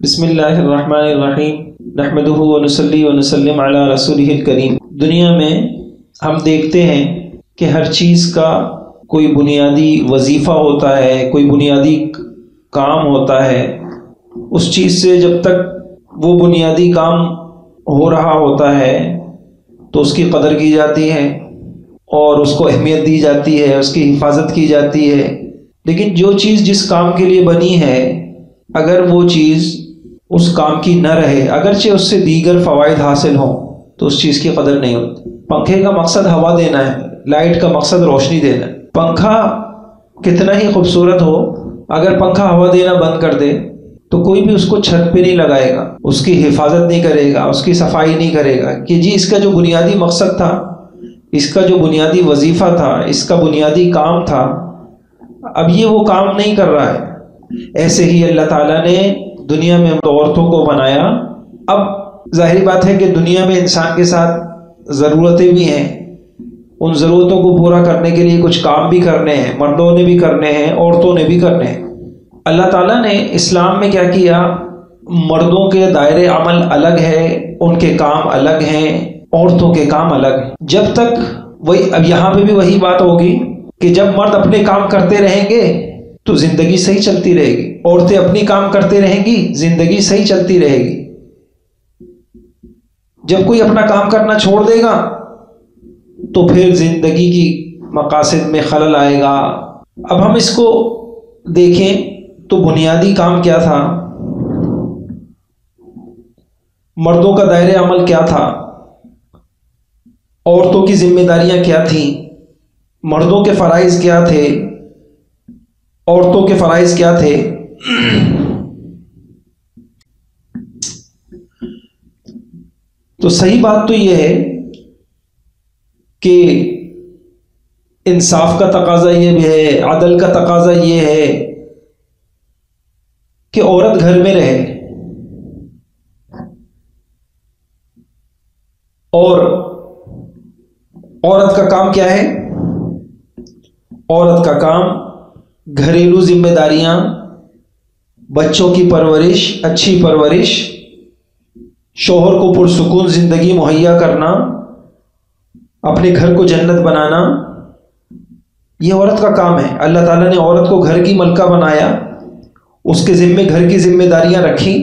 بسم اللہ الرحمن الرحیم نحمدہ ونصلی ونسلم علی رسولہ الکریم۔ دنیا میں ہم دیکھتے ہیں کہ ہر چیز کا کوئی بنیادی وظیفہ ہوتا ہے، کوئی بنیادی کام ہوتا ہے۔ اس چیز سے جب تک وہ بنیادی کام ہو رہا ہوتا ہے تو اس کی قدر کی جاتی ہے اور اس کو اہمیت دی جاتی ہے، اس کی حفاظت کی جاتی ہے۔ لیکن جو چیز جس کام کے لیے بنی ہے، اگر وہ چیز اس کام کی نہ رہے، اگرچہ اس سے دیگر فوائد حاصل ہوں، تو اس چیز کی قدر نہیں ہوتی۔ پنکھے کا مقصد ہوا دینا ہے، لائٹ کا مقصد روشنی دینا ہے۔ پنکھا کتنا ہی خوبصورت ہو، اگر پنکھا ہوا دینا بند کر دے تو کوئی بھی اس کو چھت پہ نہیں لگائے گا، اس کی حفاظت نہیں کرے گا، اس کی صفائی نہیں کرے گا کہ جی اس کا جو بنیادی مقصد تھا، اس کا جو بنیادی وظیفہ تھا، اس کا بنیادی کام تھا، اب یہ وہ کام نہیں کر رہا ہے۔ ایسے ہی اللہ تعالیٰ نے دنیا میں عورتوں کو بنایا۔ اب ظاہری بات ہے کہ دنیا میں انسان کے ساتھ ضرورتیں بھی ہیں، ان ضرورتوں کو پورا کرنے کے لیے کچھ کام بھی کرنے ہیں، مردوں نے بھی کرنے ہیں، عورتوں نے بھی کرنے ہیں۔ اللہ تعالیٰ نے اسلام میں کیا کیا؟ مردوں کے دائرے عمل الگ ہے، ان کے کام الگ ہیں، عورتوں کے کام الگ ہیں۔ جب تک وہی، اب یہاں پہ بھی وہی بات ہوگی کہ جب مرد اپنے کام کرتے رہیں گے تو زندگی صحیح چلتی رہے گی، عورتیں اپنی کام کرتے رہیں گی، زندگی صحیح چلتی رہے گی۔ جب کوئی اپنا کام کرنا چھوڑ دے گا تو پھر زندگی کی مقاصد میں خلل آئے گا۔ اب ہم اس کو دیکھیں تو بنیادی کام کیا تھا؟ مردوں کا دائرہ عمل کیا تھا؟ عورتوں کی ذمہ داریاں کیا تھیں؟ مردوں کے فرائض کیا تھے؟ عورتوں کے فرائض کیا تھے؟ تو صحیح بات تو یہ ہے کہ انصاف کا تقاضا یہ بھی ہے، عدل کا تقاضا یہ ہے کہ عورت گھر میں رہے، اور عورت کا کام کیا ہے؟ عورت کا کام گھریلو ذمہ داریاں، بچوں کی پرورش، اچھی پرورش، شوہر کو پرسکون زندگی مہیا کرنا، اپنے گھر کو جنت بنانا، یہ عورت کا کام ہے۔ اللہ تعالیٰ نے عورت کو گھر کی ملکہ بنایا، اس کے ذمے گھر کی ذمہ داریاں رکھی،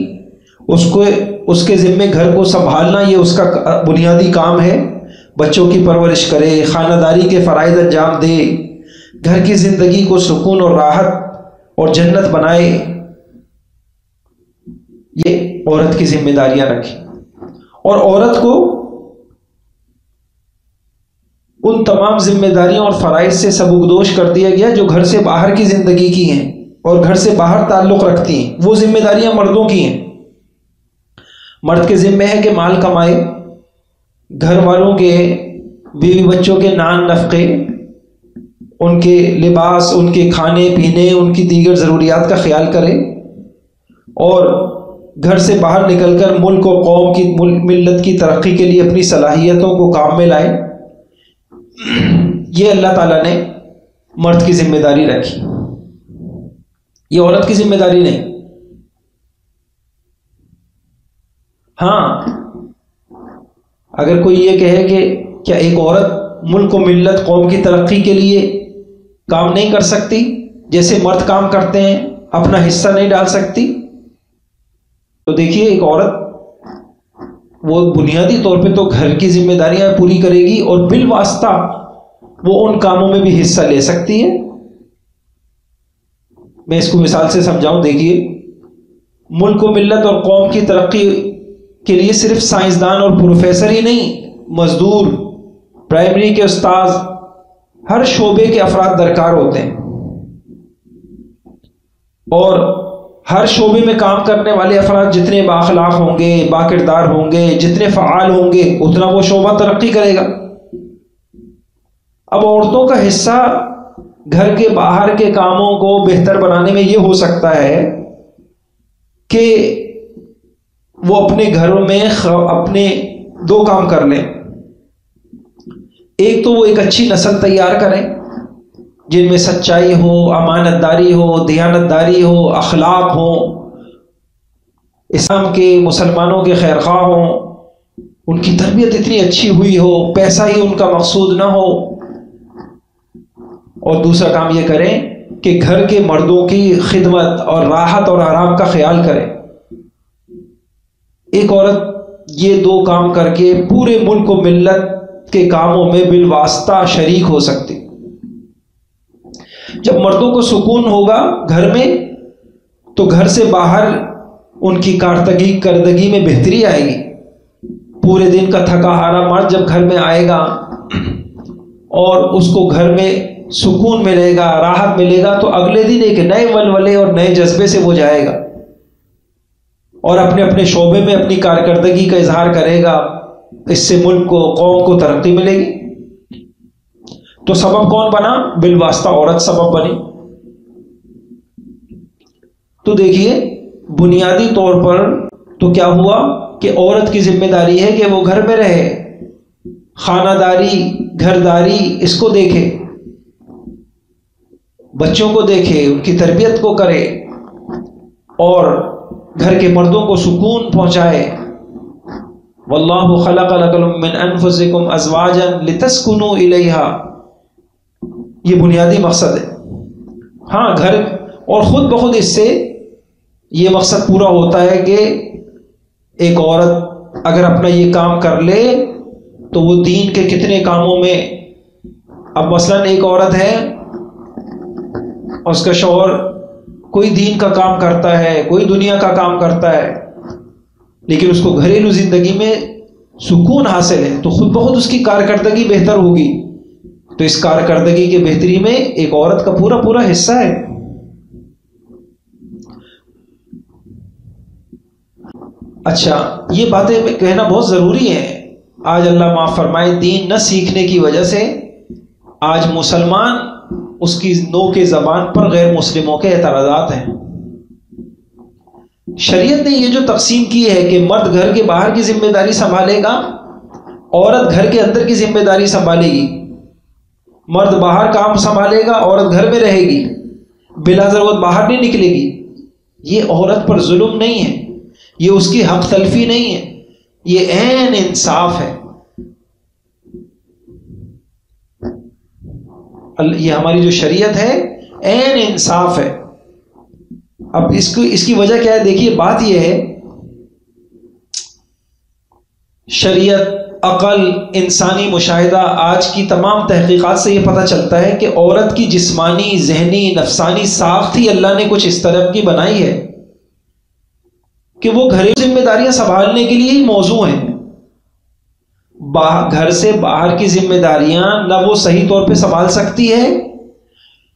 اس کے ذمے گھر کو سنبھالنا یہ اس کا بنیادی کام ہے۔ بچوں کی پرورش کرے، خانہ داری کے فرائض انجام دے، گھر کی زندگی کو سکون اور راحت اور جنت بنائے، یہ عورت کی ذمہ داریاں رکھی۔ اور عورت کو ان تمام ذمہ داریوں اور فرائض سے سبکدوش کر دیا گیا جو گھر سے باہر کی زندگی کی ہیں اور گھر سے باہر تعلق رکھتی ہیں۔ وہ ذمہ داریاں مردوں کی ہیں۔ مرد کے ذمہ ہے کہ مال کمائے، گھر والوں کے، بیوی بچوں کے نان نفقے، ان کے لباس، ان کے کھانے پینے، ان کی دیگر ضروریات کا خیال کرے، اور گھر سے باہر نکل کر ملک اور قوم کی، ملت کی ترقی کے لیے اپنی صلاحیتوں کو کام میں لائے۔ یہ اللہ تعالیٰ نے مرد کی ذمہ داری رکھی، یہ عورت کی ذمہ داری نہیں۔ ہاں، اگر کوئی یہ کہے کہ کیا ایک عورت ملک و ملت قوم کی ترقی کے لیے کام نہیں کر سکتی جیسے مرد کام کرتے ہیں، اپنا حصہ نہیں ڈال سکتی؟ تو دیکھیے، ایک عورت وہ بنیادی طور پہ تو گھر کی ذمہ داریاں پوری کرے گی اور بالواسطہ وہ ان کاموں میں بھی حصہ لے سکتی ہے۔ میں اس کو مثال سے سمجھاؤں۔ دیکھیے، ملک و ملت اور قوم کی ترقی کے لیے صرف سائنسدان اور پروفیسر ہی نہیں، مزدور، پرائمری کے استاذ، ہر شعبے کے افراد درکار ہوتے ہیں، اور ہر شعبے میں کام کرنے والے افراد جتنے بااخلاق ہوں گے، با کردار ہوں گے، جتنے فعال ہوں گے، اتنا وہ شعبہ ترقی کرے گا۔ اب عورتوں کا حصہ گھر کے باہر کے کاموں کو بہتر بنانے میں یہ ہو سکتا ہے کہ وہ اپنے گھروں میں اپنے دو کام کر لیں۔ ایک تو وہ ایک اچھی نسل تیار کریں جن میں سچائی ہو، امانت داری ہو، دیانت داری ہو، اخلاق ہو، اسلام کے مسلمانوں کے خیر خواہ ہوں، ان کی تربیت اتنی اچھی ہوئی ہو، پیسہ ہی ان کا مقصود نہ ہو، اور دوسرا کام یہ کریں کہ گھر کے مردوں کی خدمت اور راحت اور آرام کا خیال کریں۔ ایک عورت یہ دو کام کر کے پورے ملک و ملت کے کاموں میں بالواسطہ شریک ہو سکتی۔ جب مردوں کو سکون ہوگا گھر میں تو گھر سے باہر ان کی کارکردگی میں بہتری آئے گی۔ پورے دن کا تھکا ہارا مرد جب گھر میں آئے گا اور اس کو گھر میں سکون ملے گا، راحت ملے گا، تو اگلے دن ایک نئے ولولے اور نئے جذبے سے وہ جائے گا اور اپنے اپنے شعبے میں اپنی کارکردگی کا اظہار کرے گا۔ اس سے ملک کو، قوم کو ترقی ملے گی۔ تو سبب کون بنا؟ بالواسطہ عورت سبب بنی۔ تو دیکھیے بنیادی طور پر تو کیا ہوا کہ عورت کی ذمہ داری ہے کہ وہ گھر میں رہے، خانہ داری، گھرداری اس کو دیکھے، بچوں کو دیکھے، ان کی تربیت کو کرے اور گھر کے مردوں کو سکون پہنچائے۔ واللہ خلق لکم من انفسکم ازواجا لتسکنوا الیہا، یہ بنیادی مقصد ہے۔ ہاں گھر اور خود بخود اس سے یہ مقصد پورا ہوتا ہے کہ ایک عورت اگر اپنا یہ کام کر لے تو وہ دین کے کتنے کاموں میں، اب مثلا ایک عورت ہے اور اس کا شوہر کوئی دین کا کام کرتا ہے، کوئی دنیا کا کام کرتا ہے، لیکن اس کو گھریلو زندگی میں سکون حاصل ہے، تو خود بخود اس کی کارکردگی بہتر ہوگی۔ تو اس کارکردگی کے بہتری میں ایک عورت کا پورا پورا حصہ ہے۔ اچھا، یہ باتیں کہنا بہت ضروری ہے۔ آج اللہ معاف فرمائے دین نہ سیکھنے کی وجہ سے آج مسلمان اس کی نو کے زبان پر غیر مسلموں کے اعتراضات ہیں۔ شریعت نے یہ جو تقسیم کی ہے کہ مرد گھر کے باہر کی ذمہ داری سنبھالے گا، عورت گھر کے اندر کی ذمہ داری سنبھالے گی، مرد باہر کام سنبھالے گا، عورت گھر میں رہے گی، بلا ضرورت باہر نہیں نکلے گی، یہ عورت پر ظلم نہیں ہے، یہ اس کی حق تلفی نہیں ہے، یہ عین انصاف ہے۔ یہ ہماری جو شریعت ہے عین انصاف ہے۔ اب اس کی وجہ کیا ہے؟ دیکھیے بات یہ ہے، شریعت، عقل، انسانی مشاہدہ، آج کی تمام تحقیقات سے یہ پتہ چلتا ہے کہ عورت کی جسمانی، ذہنی، نفسانی ساخت ہی اللہ نے کچھ اس طرح کی بنائی ہے کہ وہ گھریلو ذمہ داریاں سنبھالنے کے لیے ہی موزوں ہیں۔ گھر سے باہر کی ذمہ داریاں نہ وہ صحیح طور پہ سنبھال سکتی ہے،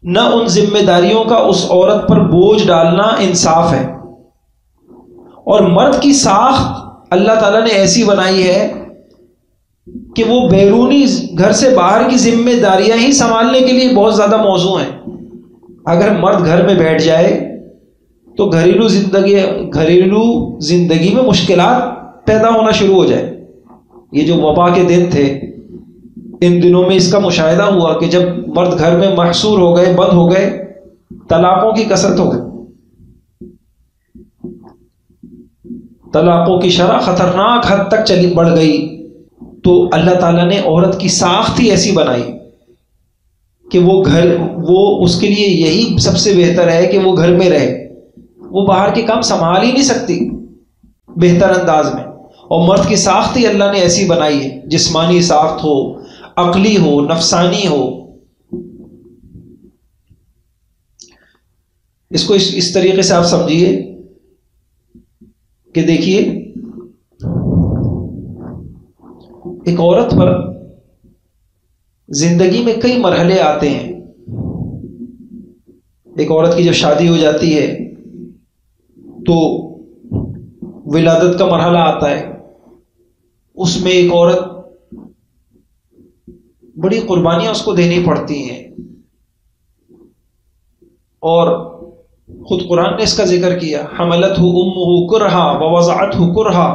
نہ ان ذمہ داریوں کا اس عورت پر بوجھ ڈالنا انصاف ہے۔ اور مرد کی ساخت اللہ تعالیٰ نے ایسی بنائی ہے کہ وہ بیرونی گھر سے باہر کی ذمہ داریاں ہی سنبھالنے کے لیے بہت زیادہ موزوں ہیں۔ اگر مرد گھر میں بیٹھ جائے تو گھریلو زندگی میں مشکلات پیدا ہونا شروع ہو جائے۔ یہ جو وبا کے دن تھے، ان دنوں میں اس کا مشاہدہ ہوا کہ جب مرد گھر میں محصور ہو گئے، بند ہو گئے، طلاقوں کی کثرت ہو گئی، طلاقوں کی شرح خطرناک حد تک بڑھ گئی۔ تو اللہ تعالیٰ نے عورت کی ساخت ہی ایسی بنائی کہ وہ اس کے لیے یہی سب سے بہتر ہے کہ وہ گھر میں رہے، وہ باہر کے کام سنبھال ہی نہیں سکتی بہتر انداز میں۔ اور مرد کی ساخت ہی اللہ نے ایسی بنائی ہے، جسمانی ساخت ہو، عقلی ہو، نفسانی ہو۔ اس کو اس طریقے سے آپ سمجھیے کہ دیکھیے ایک عورت پر زندگی میں کئی مرحلے آتے ہیں۔ ایک عورت کی جب شادی ہو جاتی ہے تو ولادت کا مرحلہ آتا ہے، اس میں ایک عورت بڑی قربانیاں اس کو دینی پڑتی ہیں، اور خود قرآن نے اس کا ذکر کیا، حملتہ امہ کرہا ووضعتہ کرہا،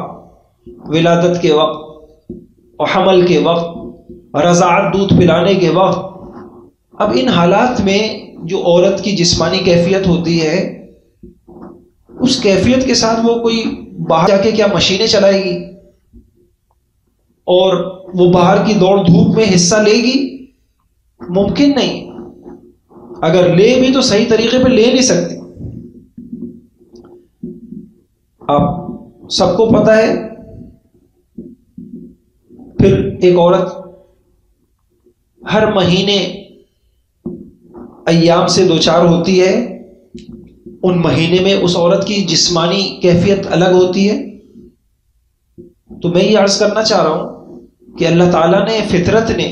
ولادت کے وقت اور حمل کے وقت، رضاعت دودھ پلانے کے وقت۔ اب ان حالات میں جو عورت کی جسمانی کیفیت ہوتی ہے اس کیفیت کے ساتھ وہ کوئی باہر جا کے کیا مشینیں چلائے گی اور وہ باہر کی دوڑ دھوپ میں حصہ لے گی؟ ممکن نہیں. اگر لے بھی تو صحیح طریقے پہ لے نہیں سکتی. آپ سب کو پتہ ہے پھر ایک عورت ہر مہینے ایام سے دوچار ہوتی ہے، ان مہینے میں اس عورت کی جسمانی کیفیت الگ ہوتی ہے. تو میں یہ عرض کرنا چاہ رہا ہوں کہ اللہ تعالیٰ نے، فطرت نے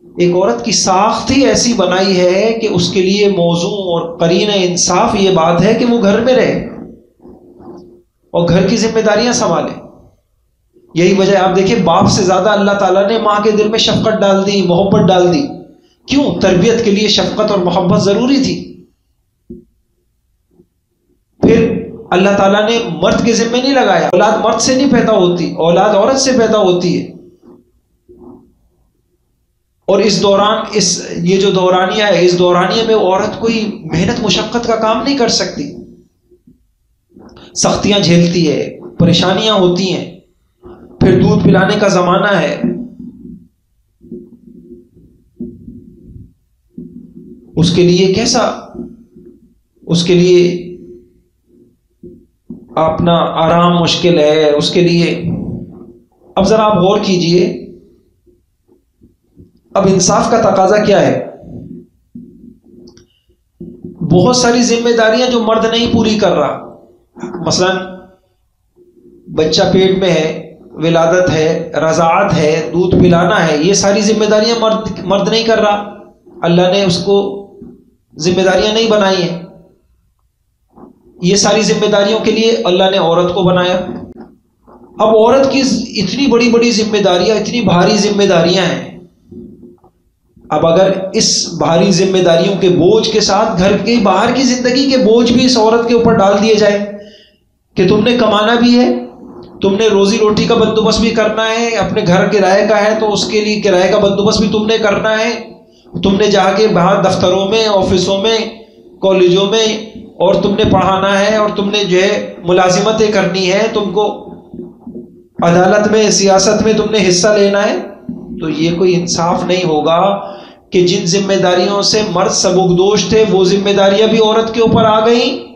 ایک عورت کی ساخت ہی ایسی بنائی ہے کہ اس کے لیے موزوں اور قرین انصاف یہ بات ہے کہ وہ گھر میں رہے اور گھر کی ذمہ داریاں سنبھالے. یہی وجہ آپ دیکھیں باپ سے زیادہ اللہ تعالیٰ نے ماں کے دل میں شفقت ڈال دی، محبت ڈال دی. کیوں؟ تربیت کے لیے شفقت اور محبت ضروری تھی. پھر اللہ تعالیٰ نے مرد کے ذمہ نہیں لگایا. اولاد مرد سے نہیں پیدا ہوتی، اولاد عورت سے پیدا ہوتی ہے. اور اس دوران یہ جو دورانیہ ہے، اس دورانیہ میں عورت کوئی محنت مشقت کا کام نہیں کر سکتی، سختیاں جھیلتی ہے، پریشانیاں ہوتی ہیں. پھر دودھ پلانے کا زمانہ ہے، اس کے لیے کیسا، اس کے لیے اپنا آرام مشکل ہے اس کے لیے. اب ذرا آپ غور کیجئے، اب انصاف کا تقاضا کیا ہے؟ بہت ساری ذمہ داریاں جو مرد نہیں پوری کر رہا، مثلا بچہ پیٹ میں ہے، ولادت ہے، رضاعت ہے، دودھ پلانا ہے، یہ ساری ذمہ داریاں مرد نہیں کر رہا. اللہ نے اس کو ذمہ داریاں نہیں بنائی ہیں. یہ ساری ذمہ داریوں کے لیے اللہ نے عورت کو بنایا. اب عورت کی اتنی بڑی بڑی ذمہ داریاں، اتنی بھاری ذمہ داریاں ہیں. اب اگر اس بھاری ذمہ داریوں کے بوجھ کے ساتھ گھر کے باہر کی زندگی کے بوجھ بھی اس عورت کے اوپر ڈال دیے جائے کہ تم نے کمانا بھی ہے، تم نے روزی روٹی کا بندوبست بھی کرنا ہے، اپنے گھر کرائے کا ہے تو اس کے لیے کرائے کا بندوبست بھی تم نے کرنا ہے، تم نے جا کے باہر دفتروں میں، آفسوں میں، کالجوں میں اور تم نے پڑھانا ہے، اور تم نے جو ہے ملازمتیں کرنی ہے، تم کو عدالت میں، سیاست میں تم نے حصہ لینا ہے. تو یہ کوئی انصاف نہیں ہوگا کہ جن ذمہ داریوں سے مرد سبکدوش تھے وہ ذمہ داریاں بھی عورت کے اوپر آ گئیں،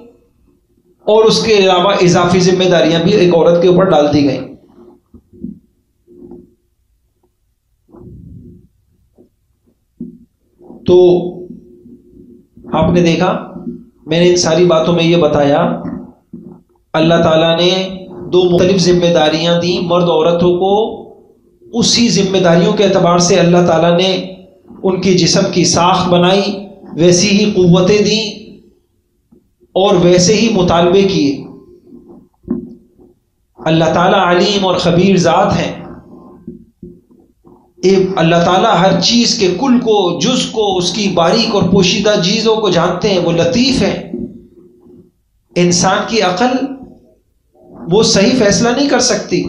اور اس کے علاوہ اضافی ذمہ داریاں بھی ایک عورت کے اوپر ڈال دی گئیں. تو آپ نے دیکھا، میں نے ان ساری باتوں میں یہ بتایا اللہ تعالیٰ نے دو مختلف ذمہ داریاں دی مرد عورتوں کو. اسی ذمہ داریوں کے اعتبار سے اللہ تعالیٰ نے ان کی جسم کی ساخت بنائی، ویسی ہی قوتیں دیں اور ویسے ہی مطالبے کیے. اللہ تعالیٰ علیم اور خبیر ذات ہیں. اللہ تعالیٰ ہر چیز کے کل کو، جز کو، اس کی باریک اور پوشیدہ چیزوں کو جانتے ہیں. وہ لطیف ہیں. انسان کی عقل وہ صحیح فیصلہ نہیں کر سکتی،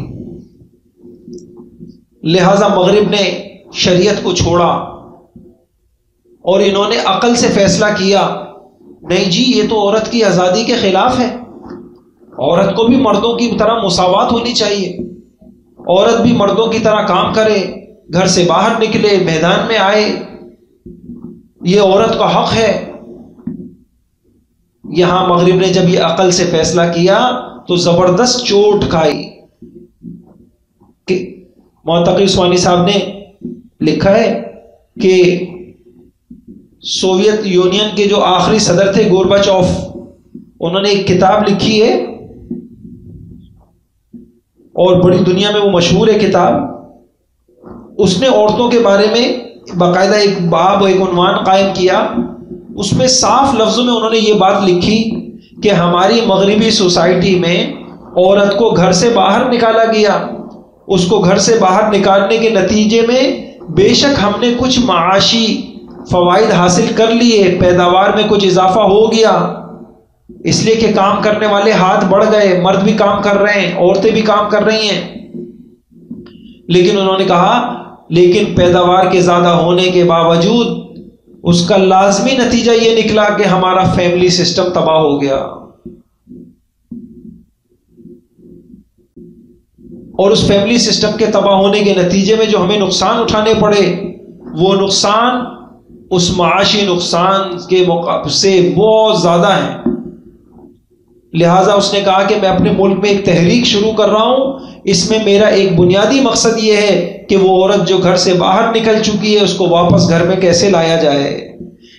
لہذا مغرب نے شریعت کو چھوڑا اور انہوں نے عقل سے فیصلہ کیا، نہیں جی یہ تو عورت کی آزادی کے خلاف ہے، عورت کو بھی مردوں کی طرح مساوات ہونی چاہیے، عورت بھی مردوں کی طرح کام کرے، گھر سے باہر نکلے، میدان میں آئے، یہ عورت کا حق ہے. یہاں مغرب نے جب یہ عقل سے فیصلہ کیا تو زبردست چوٹ کھائی. کہ معتقی عثمانی صاحب نے لکھا ہے کہ سوویت یونین کے جو آخری صدر تھے گورباچوف، انہوں نے ایک کتاب لکھی ہے اور بڑی دنیا میں وہ مشہور ہے کتاب. اس نے عورتوں کے بارے میں باقاعدہ ایک باب، ایک عنوان قائم کیا. اس میں صاف لفظوں میں انہوں نے یہ بات لکھی کہ ہماری مغربی سوسائٹی میں عورت کو گھر سے باہر نکالا گیا. اس کو گھر سے باہر نکالنے کے نتیجے میں بے شک ہم نے کچھ معاشی فوائد حاصل کر لیے، پیداوار میں کچھ اضافہ ہو گیا، اس لیے کہ کام کرنے والے ہاتھ بڑھ گئے، مرد بھی کام کر رہے ہیں، عورتیں بھی کام کر رہی ہیں. لیکن انہوں نے کہا لیکن پیداوار کے زیادہ ہونے کے باوجود اس کا لازمی نتیجہ یہ نکلا کہ ہمارا فیملی سسٹم تباہ ہو گیا. اور اس فیملی سسٹم کے تباہ ہونے کے نتیجے میں جو ہمیں نقصان اٹھانے پڑے، وہ نقصان اس معاشی نقصان کے مقابلے سے بہت زیادہ ہیں۔ لہٰذا اس نے کہا کہ میں اپنے ملک میں ایک تحریک شروع کر رہا ہوں، اس میں میرا ایک بنیادی مقصد یہ ہے کہ وہ عورت جو گھر سے باہر نکل چکی ہے اس کو واپس گھر میں کیسے لایا جائے،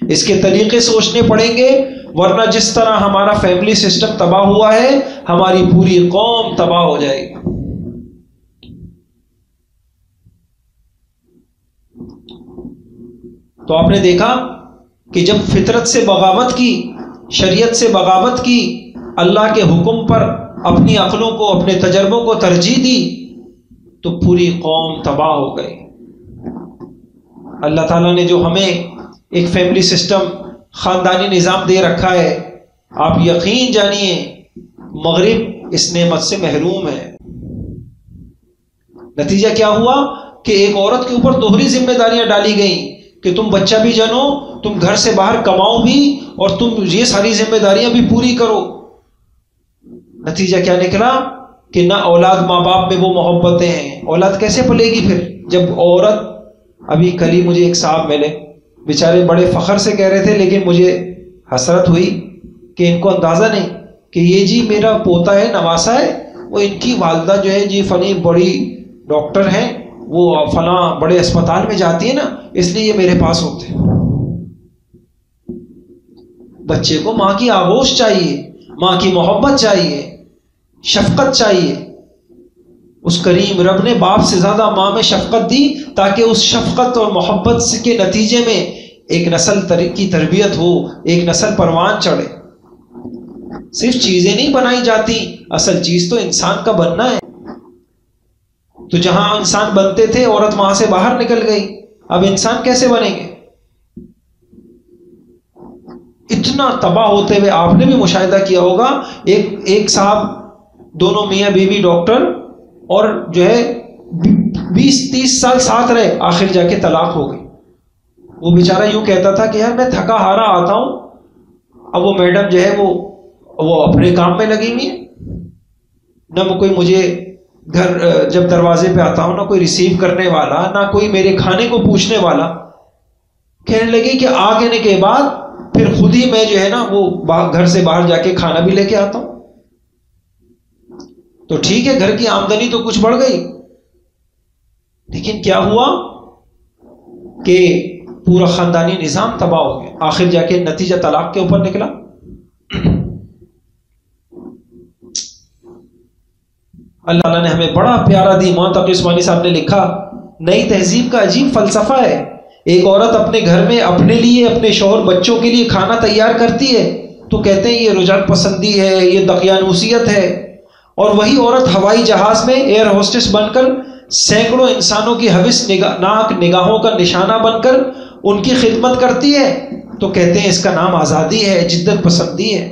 اس کے طریقے سوچنے پڑیں گے، ورنہ جس طرح ہمارا فیملی سسٹم تباہ ہوا ہے ہماری پوری قوم تباہ ہو جائے گی۔ تو آپ نے دیکھا کہ جب فطرت سے بغاوت کی، شریعت سے بغاوت کی، اللہ کے حکم پر اپنی عقلوں کو، اپنے تجربوں کو ترجیح دی، تو پوری قوم تباہ ہو گئی۔ اللہ تعالیٰ نے جو ہمیں ایک فیملی سسٹم، خاندانی نظام دے رکھا ہے، آپ یقین جانیے مغرب اس نعمت سے محروم ہے۔ نتیجہ کیا ہوا کہ ایک عورت کے اوپر دوہری ذمہ داریاں ڈالی گئیں کہ تم بچہ بھی جنو، تم گھر سے باہر کماؤ بھی، اور تم یہ ساری ذمہ داریاں بھی پوری کرو۔ نتیجہ کیا نکلا کہ نہ اولاد ماں باپ میں وہ محبتیں ہیں، اولاد کیسے پلے گی پھر جب عورت، ابھی کل ہی مجھے ایک صاحب ملے، بیچارے بڑے فخر سے کہہ رہے تھے، لیکن مجھے حسرت ہوئی کہ ان کو اندازہ نہیں کہ یہ جی میرا پوتا ہے، نواسا ہے، وہ ان کی والدہ جو ہے جی فنی بڑی ڈاکٹر ہیں، وہ فلاں بڑے اسپتال میں جاتی ہے نا، اس لیے یہ میرے پاس ہوتے ہیں۔ بچے کو ماں کی آغوش چاہیے، ماں کی محبت چاہیے، شفقت چاہیے۔ اس کریم رب نے باپ سے زیادہ ماں میں شفقت دی تاکہ اس شفقت اور محبت کے نتیجے میں ایک نسل کی تربیت ہو، ایک نسل پروان چڑھے۔ صرف چیزیں نہیں بنائی جاتی، اصل چیز تو انسان کا بننا ہے۔ تو جہاں انسان بنتے تھے عورت وہاں سے باہر نکل گئی، اب انسان کیسے بنیں گے؟ اتنا تباہ ہوتے ہوئے آپ نے بھی مشاہدہ کیا ہوگا، ایک صاحب، دونوں میاں بیوی ڈاکٹر، اور جو ہے 20-30 سال ساتھ رہے، آخر جا کے طلاق ہو گئی۔ وہ بیچارہ یوں کہتا تھا کہ یار میں تھکا ہارا آتا ہوں، اب وہ میڈم جو ہے وہ اپنے کام میں لگی ہوئی ہے، نہ کوئی مجھے گھر جب دروازے پہ آتا ہوں نہ کوئی ریسیو کرنے والا، نہ کوئی میرے کھانے کو پوچھنے والا۔ کہنے لگی کہ آنے کے بعد پھر خود ہی میں جو ہے نا وہ گھر سے باہر جا کے کھانا بھی لے کے آتا ہوں۔ تو ٹھیک ہے گھر کی آمدنی تو کچھ بڑھ گئی، لیکن کیا ہوا کہ پورا خاندانی نظام تباہ ہو گیا، آخر جا کے نتیجہ طلاق کے اوپر نکلا۔ اللہ تعالیٰ نے ہمیں بڑا پیارا دی، مولانا تقی عثمانی صاحب نے لکھا، نئی تہذیب کا عجیب فلسفہ ہے۔ ایک عورت اپنے گھر میں اپنے لیے، اپنے شوہر، بچوں کے لیے کھانا تیار کرتی ہے تو کہتے ہیں یہ رجعت پسندی ہے، یہ دقیانوسیت ہے، اور وہی عورت ہوائی جہاز میں ایئر ہوسٹس بن کر سینکڑوں انسانوں کی حوث ناک نگاہوں کا نشانہ بن کر ان کی خدمت کرتی ہے تو کہتے ہیں اس کا نام آزادی ہے، جدت پسندی ہے۔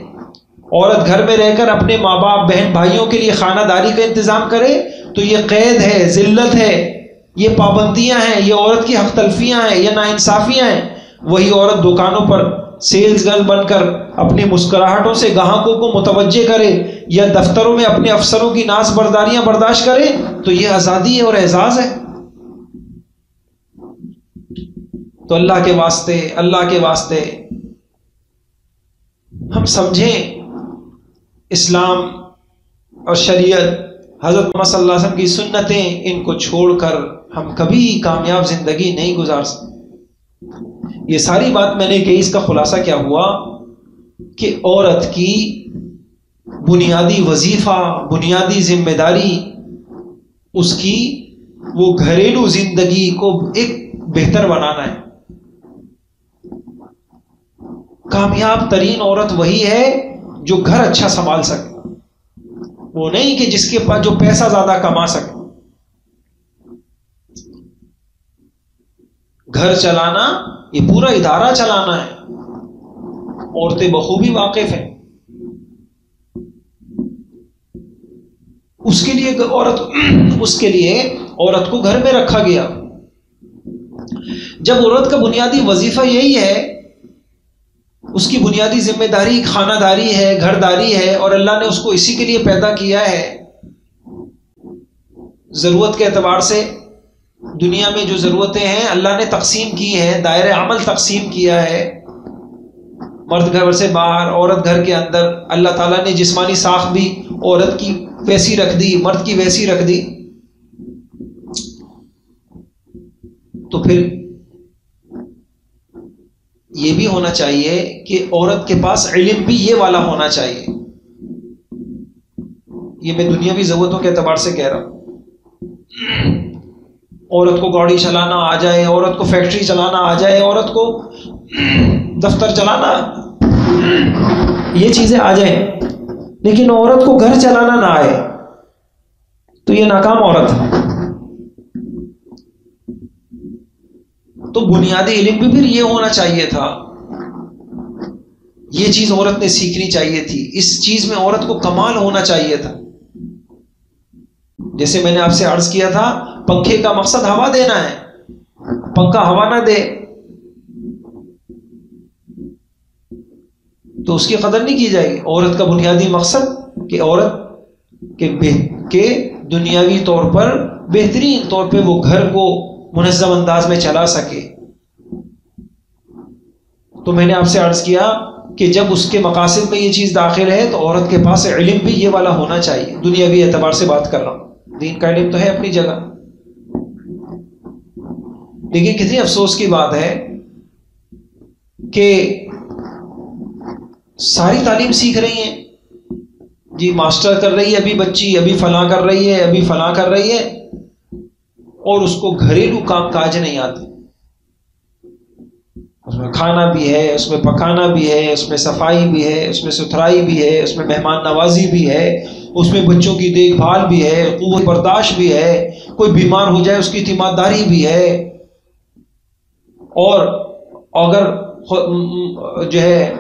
عورت گھر میں رہ کر اپنے ماں باپ، بہن بھائیوں کے لیے خانہ داری کا انتظام کرے تو یہ قید ہے، ذلت ہے، یہ پابندیاں ہیں، یہ عورت کی حق تلفیاں ہیں، یہ ناانصافیاں ہیں۔ وہی عورت دکانوں پر سیلز گرل بن کر اپنی مسکراہٹوں سے گاہکوں کو متوجہ کرے یا دفتروں میں اپنے افسروں کی ناز برداریاں برداشت کرے تو یہ آزادی اور اعزاز ہے۔ تو اللہ کے واسطے ہم سمجھیں اسلام اور شریعت، حضرت محمد صلی اللہ علیہ وسلم کی سنتیں، ان کو چھوڑ کر ہم کبھی کامیاب زندگی نہیں گزار سکتے۔ یہ ساری بات میں نے کہی، اس کا خلاصہ کیا ہوا کہ عورت کی بنیادی وظیفہ، بنیادی ذمہ داری اس کی وہ گھریلو زندگی کو ایک بہتر بنانا ہے۔ کامیاب ترین عورت وہی ہے جو گھر اچھا سنبھال سکے، وہ نہیں کہ جس کے پاس جو پیسہ زیادہ کما سکے۔ گھر چلانا، یہ پورا ادارہ چلانا ہے، عورتیں بخوبی واقف ہیں۔ اس کے لیے عورت کو گھر میں رکھا گیا۔ جب عورت کا بنیادی وظیفہ یہی ہے، اس کی بنیادی ذمہ داری خانہ داری ہے، گھر داری ہے، اور اللہ نے اس کو اسی کے لیے پیدا کیا ہے، ضرورت کے اعتبار سے دنیا میں جو ضرورتیں ہیں اللہ نے تقسیم کی ہیں، دائرہ عمل تقسیم کیا ہے، مرد گھر سے باہر، عورت گھر کے اندر، اللہ تعالیٰ نے جسمانی ساخت بھی عورت کی ویسی رکھ دی، مرد کی ویسی رکھ دی. تو پھر یہ بھی ہونا چاہیے کہ عورت کے پاس علم بھی یہ والا ہونا چاہیے. یہ میں دنیاوی ضرورتوں کے اعتبار سے کہہ رہا ہوں. عورت کو گاڑی چلانا آ جائے، عورت کو فیکٹری چلانا آ جائے، عورت کو دفتر چلانا، یہ چیزیں آ جائیں، لیکن عورت کو گھر چلانا نہ آئے تو یہ ناکام عورت ہے. تو بنیادی علم بھی پھر یہ ہونا چاہیے تھا، یہ چیز عورت نے سیکھنی چاہیے تھی، اس چیز میں عورت کو کمال ہونا چاہیے تھا. جیسے میں نے آپ سے عرض کیا تھا، پنکھے کا مقصد ہوا دینا ہے، پنکھا ہوا نہ دے تو اس کی قدر نہیں کی جائے گی. عورت کا بنیادی مقصد کہ عورت کے دنیاوی طور پر بہترین طور پہ وہ گھر کو منظم انداز میں چلا سکے. تو میں نے آپ سے عرض کیا کہ جب اس کے مقاصد میں یہ چیز داخل ہے تو عورت کے پاس علم بھی یہ والا ہونا چاہیے. دنیاوی اعتبار سے بات کر رہا ہوں، دین کا علم تو ہے اپنی جگہ، لیکن کتنی افسوس کی بات ہے کہ ساری تعلیم سیکھ رہی ہیں جی، ماسٹر کر رہی ہے ابھی بچی، ابھی فلاں کر رہی ہے، ابھی فلاں کر رہی ہے، اور اس کو گھریلو کام کاج نہیں آتے. اس میں کھانا بھی ہے، اس میں پکانا بھی ہے، اس میں صفائی بھی ہے، اس میں ستھرائی بھی ہے، اس میں مہمان نوازی بھی ہے، اس میں بچوں کی دیکھ بھال بھی ہے، قوت برداشت بھی ہے، کوئی بیمار ہو جائے اس کی تیمارداری بھی ہے، اور اگر جو ہے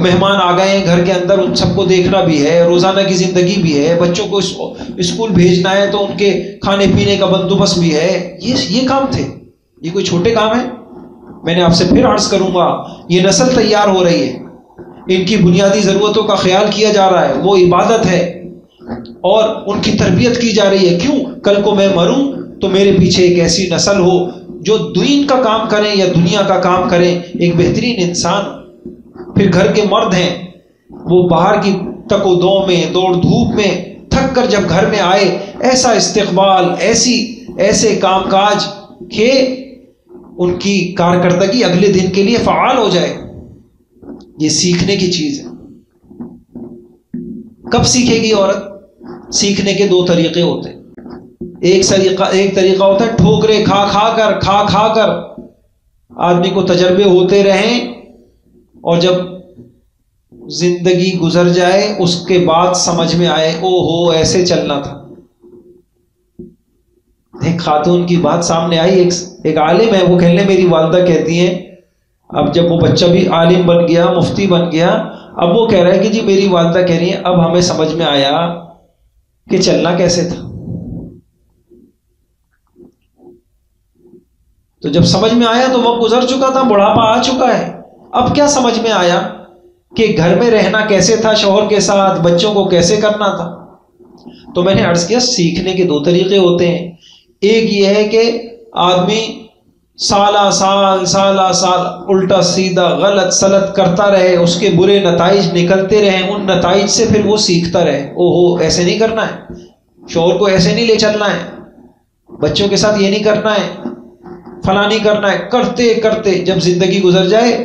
مہمان آ گئے ہیں گھر کے اندر ان سب کو دیکھنا بھی ہے، روزانہ کی زندگی بھی ہے، بچوں کو اسکول بھیجنا ہے تو ان کے کھانے پینے کا بندوبست بھی ہے. یہ کام تھے، یہ کوئی چھوٹے کام ہیں؟ میں نے آپ سے پھر عرض کروں گا، یہ نسل تیار ہو رہی ہے، ان کی بنیادی ضرورتوں کا خیال کیا جا رہا ہے، وہ عبادت ہے، اور ان کی تربیت کی جا رہی ہے. کیوں؟ کل کو میں مروں تو میرے پیچھے ایک ایسی نسل ہو جو دین کا کام کریں یا دنیا کا کام کریں، ایک بہترین انسان. پھر گھر کے مرد ہیں، وہ باہر کی تک و دو میں، دوڑ دھوپ میں تھک کر جب گھر میں آئے، ایسا استقبال، ایسے کام کاج کہ ان کی کارکردگی اگلے دن کے لیے فعال ہو جائے. یہ سیکھنے کی چیز ہے. کب سیکھے گی عورت؟ سیکھنے کے دو طریقے ہوتے ہیں. ایک طریقہ ہوتا ہے ٹھوکرے کھا کر آدمی کو تجربے ہوتے رہیں، اور جب زندگی گزر جائے اس کے بعد سمجھ میں آئے او ہو ایسے چلنا تھا. ایک خاتون کی بات سامنے آئی، ایک عالم ہے، وہ کہنے میری والدہ کہتی ہیں، اب جب وہ بچہ بھی عالم بن گیا، مفتی بن گیا، اب وہ کہہ رہا ہے کہ جی میری والدہ کہہ رہی ہیں اب ہمیں سمجھ میں آیا کہ چلنا کیسے تھا. تو جب سمجھ میں آیا تو وقت گزر چکا تھا، بڑھاپا آ چکا ہے. اب کیا سمجھ میں آیا کہ گھر میں رہنا کیسے تھا، شوہر کے ساتھ بچوں کو کیسے کرنا تھا. تو میں نے عرض کیا سیکھنے کے دو طریقے ہوتے ہیں. ایک یہ ہے کہ آدمی سالہ سال الٹا سیدھا غلط سلط کرتا رہے، اس کے برے نتائج نکلتے رہے، ان نتائج سے پھر وہ سیکھتا رہے، او ہو ایسے نہیں کرنا ہے، شوہر کو ایسے نہیں لے چلنا ہے، بچوں کے ساتھ یہ نہیں کرنا ہے، فلاں نہیں کرنا ہے. کرتے کرتے جب زندگی گزر جائے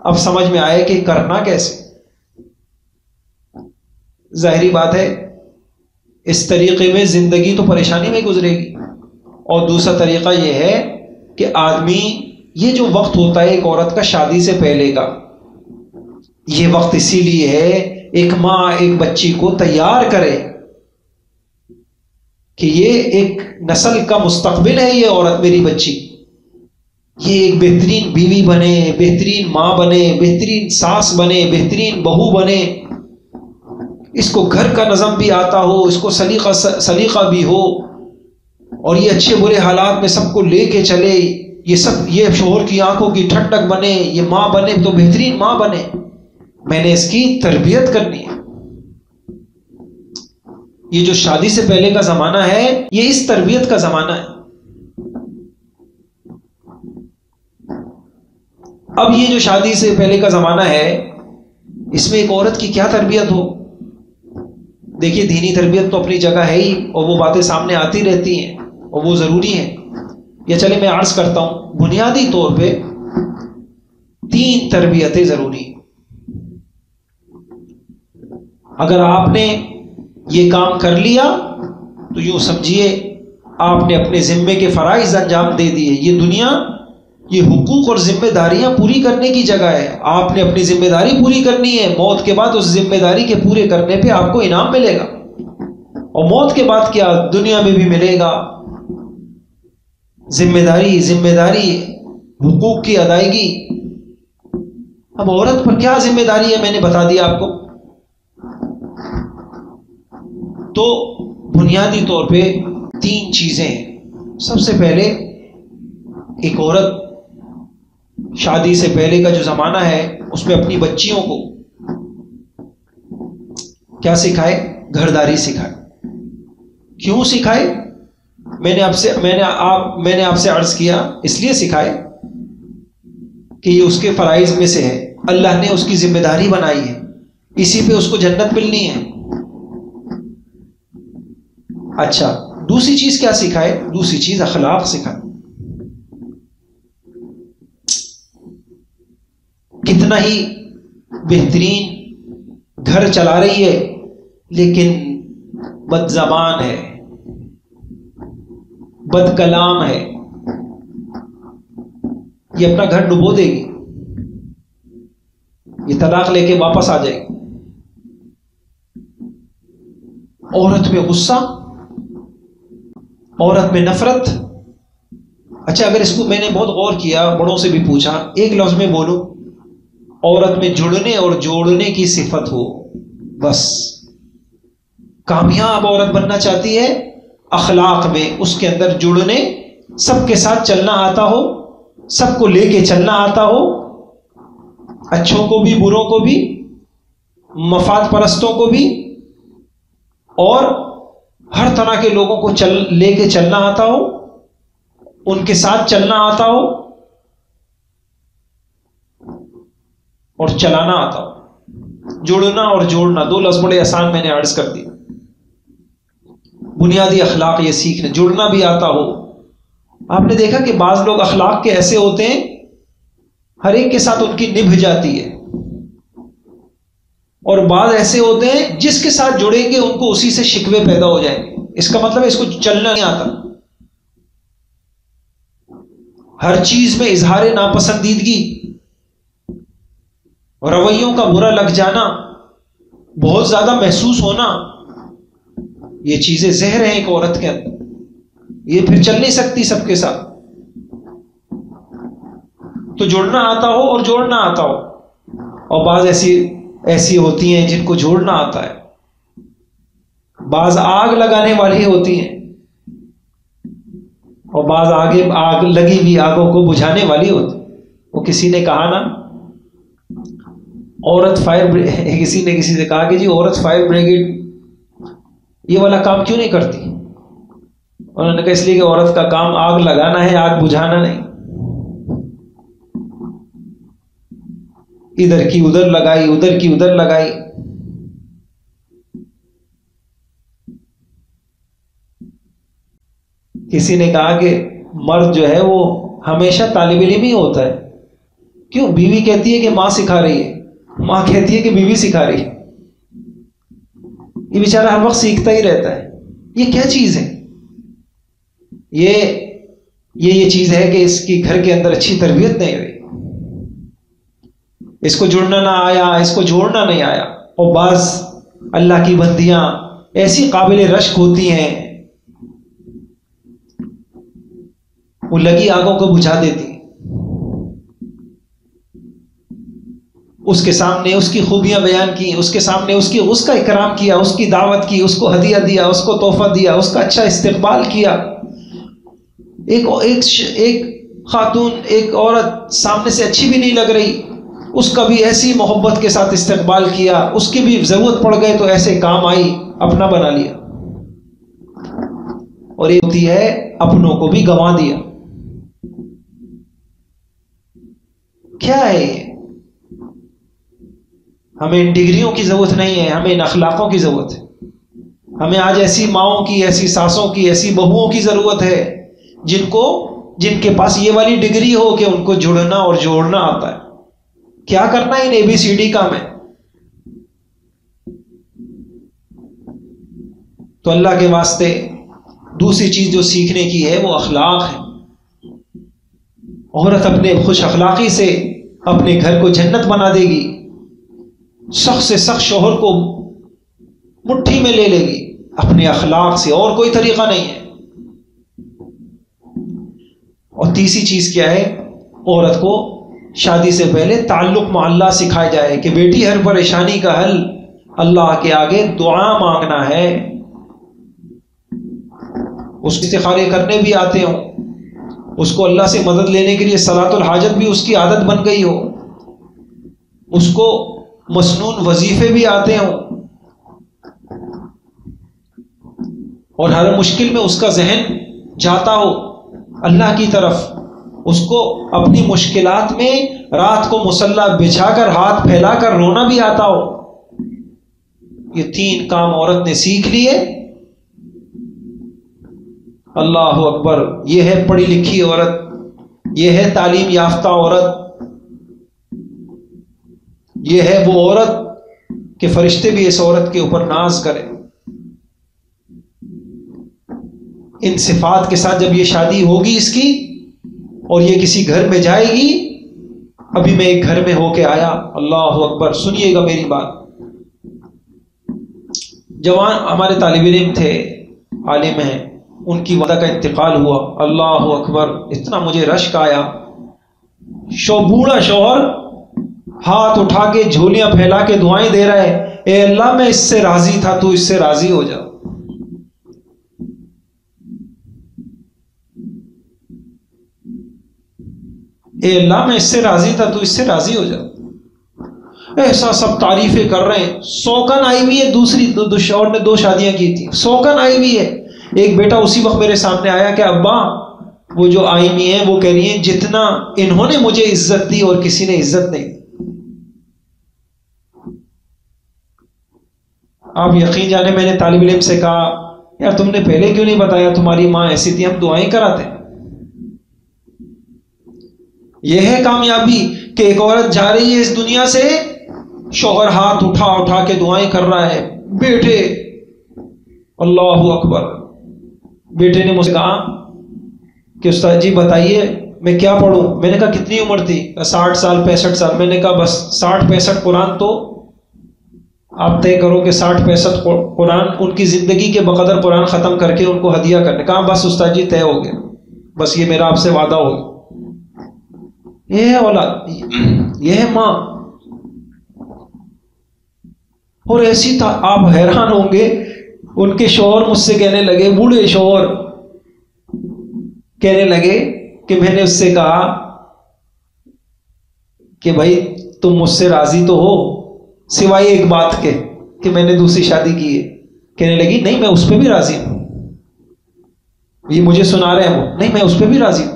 اب سمجھ میں آئے کہ کرنا کیسے. ظاہری بات ہے اس طریقے میں زندگی تو پریشانی میں گزرے گی. اور دوسرا طریقہ یہ ہے کہ آدمی، یہ جو وقت ہوتا ہے ایک عورت کا شادی سے پہلے کا، یہ وقت اسی لیے ہے ایک ماں ایک بچی کو تیار کرے کہ یہ ایک نسل کا مستقبل ہے، یہ عورت میری بچی، یہ ایک بہترین بیوی بنے، بہترین ماں بنے، بہترین ساس بنے، بہترین بہو بنے، اس کو گھر کا نظم بھی آتا ہو، اس کو سلیقہ بھی ہو، اور یہ اچھے برے حالات میں سب کو لے کے چلے، یہ شوہر کی آنکھوں کی ٹھنڈک بنے، یہ ماں بنے تو بہترین ماں بنے. میں نے اس کی تربیت کرنی ہے. یہ جو شادی سے پہلے کا زمانہ ہے یہ اس تربیت کا زمانہ ہے. اب یہ جو شادی سے پہلے کا زمانہ ہے اس میں ایک عورت کی کیا تربیت ہو. دیکھیے دینی تربیت تو اپنی جگہ ہے ہی اور وہ باتیں سامنے آتی رہتی ہیں اور وہ ضروری ہیں. یا چلے میں عرض کرتا ہوں بنیادی طور پہ 3 تربیتیں ضروری ہیں. اگر آپ نے یہ کام کر لیا تو یوں سمجھیے آپ نے اپنے ذمے کے فرائض انجام دے دیے. یہ دنیا یہ حقوق اور ذمہ داریاں پوری کرنے کی جگہ ہے. آپ نے اپنی ذمہ داری پوری کرنی ہے. موت کے بعد اس ذمہ داری کے پورے کرنے پہ آپ کو انعام ملے گا. اور موت کے بعد کیا دنیا میں بھی ملے گا. ذمہ داری حقوق کی ادائیگی. اب عورت پر کیا ذمہ داری ہے میں نے بتا دیا آپ کو. تو بنیادی طور پہ 3 چیزیں ہیں. سب سے پہلے ایک عورت شادی سے پہلے کا جو زمانہ ہے اس میں اپنی بچیوں کو کیا سکھائے؟ گھرداری سکھائے. کیوں سکھائے؟ میں نے آپ سے عرض کیا اس لیے سکھائے کہ یہ اس کے فرائض میں سے ہے. اللہ نے اس کی ذمہ داری بنائی ہے. اسی پہ اس کو جنت ملنی ہے. اچھا دوسری چیز کیا سکھائے؟ دوسری چیز اخلاق سکھائے. کتنا ہی بہترین گھر چلا رہی ہے لیکن بد زبان ہے، بد کلام ہے، یہ اپنا گھر ڈبو دے گی. یہ طلاق لے کے واپس آ جائے گی. عورت میں غصہ، عورت میں نفرت. اچھا اگر اس کو میں نے بہت غور کیا، بڑوں سے بھی پوچھا، ایک لفظ میں بولوں، عورت میں جڑنے اور جوڑنے کی صفت ہو. بس کامیاب عورت بننا چاہتی ہے اخلاق میں، اس کے اندر جڑنے، سب کے ساتھ چلنا آتا ہو، سب کو لے کے چلنا آتا ہو، اچھوں کو بھی بروں کو بھی، مفاد پرستوں کو بھی، اور ہر طرح کے لوگوں کو لے کے چلنا آتا ہو، ان کے ساتھ چلنا آتا ہو اور چلانا آتا ہو. جڑنا اور جوڑنا 2 لفظ بڑے آسان میں نے عرض کر دی. بنیادی اخلاق یہ سیکھنا. جڑنا بھی آتا ہو. آپ نے دیکھا کہ بعض لوگ اخلاق کے ایسے ہوتے ہیں ہر ایک کے ساتھ ان کی نبھ جاتی ہے، اور بعض ایسے ہوتے ہیں جس کے ساتھ جڑیں گے ان کو اسی سے شکوے پیدا ہو جائیں گے. اس کا مطلب ہے اس کو چلنا نہیں آتا. ہر چیز میں اظہار ناپسندیدگی، رویوں کا برا لگ جانا، بہت زیادہ محسوس ہونا، یہ چیزیں زہر ہیں ایک عورت کے اندر. یہ پھر چل نہیں سکتی سب کے ساتھ. تو جوڑنا آتا ہو اور جوڑنا آتا ہو. اور بعض ایسی ہوتی ہیں جن کو جوڑنا آتا ہے. بعض آگ لگانے والی ہوتی ہیں اور بعض آگ لگی ہوئی آگوں کو بجھانے والی ہوتی. وہ کسی نے کہا نا عورت کسی سے کہا کہ جی عورت فائر بریگیڈ یہ والا کام کیوں نہیں کرتی؟ انہوں نے کہا اس لیے کہ عورت کا کام آگ لگانا ہے، آگ بجھانا نہیں. ادھر کی ادھر لگائی، ادھر کی ادھر لگائی. کسی نے کہا کہ مرد جو ہے وہ ہمیشہ طالب علم ہی ہوتا ہے. کیوں؟ بیوی کہتی ہے کہ ماں سکھا رہی ہے، ماں کہتی ہے کہ بیوی سکھا رہی ہے. یہ بیچارہ ہر وقت سیکھتا ہی رہتا ہے. یہ کیا چیز ہے؟ یہ چیز ہے کہ اس کی گھر کے اندر اچھی تربیت نہیں ہوئی. اس کو جڑنا نہ آیا، اس کو جوڑنا نہیں آیا. اور بعض اللہ کی بندیاں ایسی قابل رشک ہوتی ہیں وہ لگی آگوں کو بجھا دیتی. اس کے سامنے اس کی خوبیاں بیان کی، اس کے سامنے اس کا اکرام کیا، اس کی دعوت کی، اس کو ہدیہ دیا، اس کو تحفہ دیا، اس کا اچھا استقبال کیا. ایک خاتون، ایک عورت سامنے سے اچھی بھی نہیں لگ رہی، اس کا بھی ایسی محبت کے ساتھ استقبال کیا. اس کی بھی ضرورت پڑ گئے تو ایسے کام آئی، اپنا بنا لیا. اور ایک ہوتی ہے اپنوں کو بھی گنوا دیا. کیا ہے یہ؟ ہمیں ان ڈگریوں کی ضرورت نہیں ہے، ہمیں ان اخلاقوں کی ضرورت ہے. ہمیں آج ایسی ماؤں کی، ایسی ساسوں کی، ایسی بہوؤں کی ضرورت ہے جن کے پاس یہ والی ڈگری ہو کہ ان کو جڑنا اور جوڑنا آتا ہے. کیا کرنا ہے ان ABCD کام ہے. تو اللہ کے واسطے دوسری چیز جو سیکھنے کی ہے وہ اخلاق ہے. عورت اپنے خوش اخلاقی سے اپنے گھر کو جنت بنا دے گی. سخت سے سخت شوہر کو مٹھی میں لے لے گی اپنے اخلاق سے، اور کوئی طریقہ نہیں ہے. اور تیسری چیز کیا ہے؟ عورت کو شادی سے پہلے تعلق مع اللہ سکھایا جائے کہ بیٹی ہر پریشانی کا حل اللہ کے آگے دعا مانگنا ہے. اس کے استخارے کرنے بھی آتے ہوں، اس کو اللہ سے مدد لینے کے لیے صلاۃ الحاجت بھی اس کی عادت بن گئی ہو، اس کو مسنون وظیفے بھی آتے ہوں، اور ہر مشکل میں اس کا ذہن جاتا ہو اللہ کی طرف، اس کو اپنی مشکلات میں رات کو مصلی بچھا کر ہاتھ پھیلا کر رونا بھی آتا ہو. یہ 3 کام عورت نے سیکھ لیے. اللہ اکبر. یہ ہے پڑھی لکھی عورت، یہ ہے تعلیم یافتہ عورت، یہ ہے وہ عورت کہ فرشتے بھی اس عورت کے اوپر ناز کریں. ان صفات کے ساتھ جب یہ شادی ہوگی اس کی اور یہ کسی گھر میں جائے گی. ابھی میں ایک گھر میں ہو کے آیا، اللہ اکبر، سنیے گا میری بات. جوان ہمارے طالب علم تھے، عالم ہیں، ان کی والدہ کا انتقال ہوا. اللہ اکبر، اتنا مجھے رشک آیا. بوڑھا شوہر ہاتھ اٹھا کے جھولیاں پھیلا کے دعائیں دے رہا ہے، اے اللہ میں اس سے راضی تھا، تو اس سے راضی ہو جا. اے اللہ میں اس سے راضی تھا، تو اس سے راضی ہو جا. ایسا سب تعریفیں کر رہے ہیں. سوکن آئی ہوئی ہے، دوسری شوہر نے 2 شادیاں کی تھی، سوکن آئی ہوئی ہے. ایک بیٹا اسی وقت میرے سامنے آیا کہ ابا وہ جو آئی ہوئی ہیں وہ کہہ رہی ہیں جتنا انہوں نے مجھے عزت دی اور کسی نے عزت نہیں. آپ یقین جانے میں نے طالب علم سے کہا یار تم نے پہلے کیوں نہیں بتایا، تمہاری ماں ایسی تھی، ہم دعائیں کراتے. یہ ہے کامیابی کہ ایک عورت جا رہی ہے اس دنیا سے، شوہر ہاتھ اٹھا اٹھا کے دعائیں کر رہا ہے. بیٹے اللہ اکبر. بیٹے نے مجھ سے کہا کہ استاد جی بتائیے میں کیا پڑھوں. میں نے کہا کتنی عمر تھی؟ 60 سال 65 سال. میں نے کہا بس 60-65 قرآن تو آپ طے کرو کہ 60-65 قرآن ان کی زندگی کے بقدر قرآن ختم کر کے ان کو ہدیہ کرنے. کہا بس استاد جی طے ہو گیا، بس یہ میرا آپ سے وعدہ ہو گیا. یہ ہے اولاد، یہ ہے ماں. اور ایسی تھا، آپ حیران ہوں گے، ان کے شوہر مجھ سے کہنے لگے، بوڑھے شوہر کہنے لگے کہ میں نے اس سے کہا کہ بھائی تم مجھ سے راضی تو ہو سوائے ایک بات کے کہ میں نے دوسری شادی کی ہے. کہنے لگی نہیں میں اس پہ بھی راضی ہوں. یہ مجھے سنا رہے ہیں وہ، نہیں میں اس پہ بھی راضی ہوں.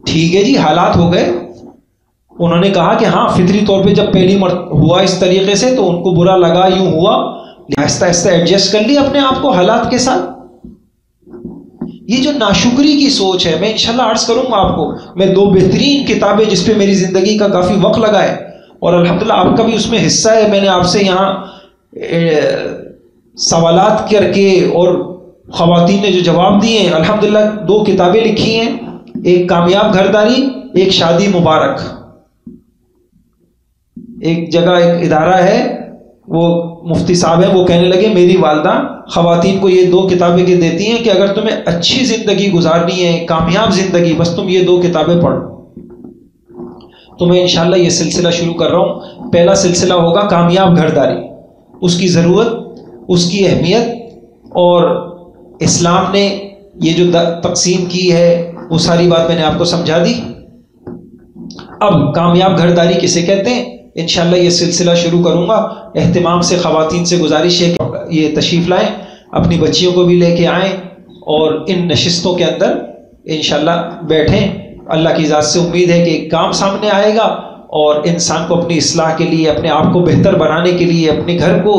ٹھیک ہے جی، حالات ہو گئے. انہوں نے کہا کہ ہاں فطری طور پہ جب پہلی ہوا اس طریقے سے تو ان کو برا لگا، یوں ہوا، آہستہ آہستہ ایڈجسٹ کر لی اپنے آپ کو حالات کے ساتھ. یہ جو ناشکری کی سوچ ہے، میں انشاءاللہ عرض کروں گا آپ کو. میں 2 بہترین کتابیں جس پہ میری زندگی کا کافی وقت لگا ہے اور الحمدللہ آپ کا بھی اس میں حصہ ہے. میں نے آپ سے یہاں سوالات کر کے اور خواتین نے جو جواب دیے ہیں الحمدللہ 2 کتابیں لکھی ہیں. ایک کامیاب گھرداری، ایک شادی مبارک. ایک جگہ ایک ادارہ ہے، وہ مفتی صاحب ہیں، وہ کہنے لگے میری والدہ خواتین کو یہ 2 کتابیں دیتی ہیں کہ اگر تمہیں اچھی زندگی گزارنی ہے، کامیاب زندگی، بس تم یہ 2 کتابیں پڑھو. تو میں انشاءاللہ یہ سلسلہ شروع کر رہا ہوں. پہلا سلسلہ ہوگا کامیاب گھرداری، اس کی ضرورت، اس کی اہمیت، اور اسلام نے یہ جو تقسیم کی ہے وہ ساری بات میں نے آپ کو سمجھا دی. اب کامیاب گھرداری کسے کہتے ہیں؟ انشاءاللہ یہ سلسلہ شروع کروں گا. اہتمام سے خواتین سے گزارش ہے کہ یہ تشریف لائیں، اپنی بچیوں کو بھی لے کے آئیں اور ان نشستوں کے اندر انشاءاللہ بیٹھیں. اللہ کی ذات سے امید ہے کہ ایک کام سامنے آئے گا اور انسان کو اپنی اصلاح کے لیے، اپنے آپ کو بہتر بنانے کے لیے، اپنے گھر کو،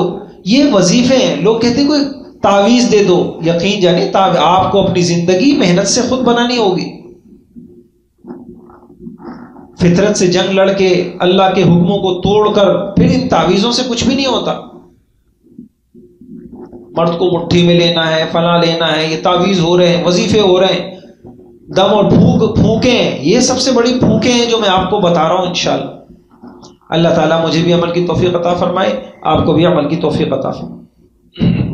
یہ وظیفے ہیں. لوگ کہتے ہیں کوئی تعویذ دے دو، یقین جانے آپ کو اپنی زندگی محنت سے خود بنانی ہوگی. فطرت سے جنگ لڑ کے اللہ کے حکموں کو توڑ کر پھر ان تعویذوں سے کچھ بھی نہیں ہوتا. مرد کو مٹھی میں لینا ہے، فلاں لینا ہے، یہ تعویذ ہو رہے ہیں، وظیفے ہو رہے ہیں، دم اور پھونکیں ہیں. یہ سب سے بڑی پھونکیں ہیں جو میں آپ کو بتا رہا ہوں. انشاءاللہ اللہ تعالیٰ مجھے بھی عمل کی توفیق عطا فرمائے، آپ کو بھی عمل کی توفیق عطا فرمائے.